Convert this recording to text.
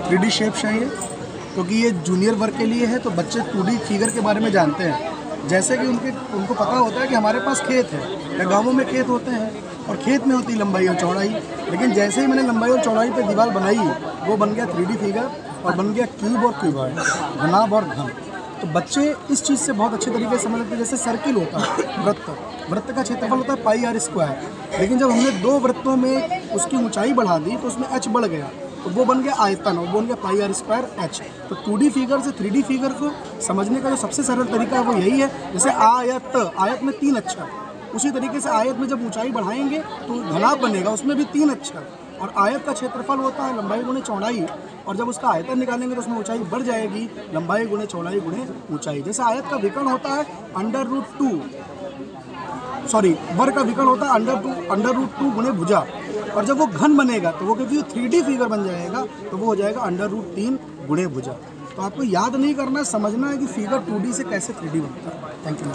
3D shape चाहिए क्योंकि ये जूनियर वर्ग के लिए है, तो बच्चे 2D फिगर के बारे में जानते हैं। जैसे कि उनको पता होता है कि हमारे पास खेत है या गाँवों में खेत होते हैं और खेत में होती लंबाई और चौड़ाई, लेकिन जैसे ही मैंने लंबाई और चौड़ाई पे दीवार बनाई वो बन गया 3D फिगर और बन गया क्यूब और क्यूबॉइड, घनाभ और घन। तो बच्चे इस चीज़ से बहुत अच्छे तरीके से समझ लेते हैं। जैसे सर्किल होता है, वृत्त का क्षेत्रफल होता है πr², लेकिन जब हमने 2 वृत्तों में उसकी ऊंचाई बढ़ा दी तो उसमें h बढ़ गया, तो वो बन गया आयतन और वो बन गया πr²h। तो 2D फिगर से 3D फिगर को समझने का जो सबसे सरल तरीका है वो यही है। जैसे आयत में 3 अक्षर, उसी तरीके से आयत में जब ऊंचाई बढ़ाएंगे तो घनाभ बनेगा, उसमें भी 3 अक्षर। और आयत का क्षेत्रफल होता है लंबाई गुणे चौड़ाई, और जब उसका आयतन निकालेंगे तो उसमें ऊंचाई बढ़ जाएगी, लंबाई गुणे चौड़ाई गुणे ऊंचाई। जैसे आयत का विकर्ण होता है वर्ग का विकर्ण होता है √2 गुणे भुजा, और जब वो घन बनेगा तो वो क्योंकि 3D फिगर बन जाएगा तो वो हो जाएगा √3 गुणे भुजा। तो आपको याद नहीं करना है, समझना है कि फिगर 2D से कैसे 3D बनता है। Thank you.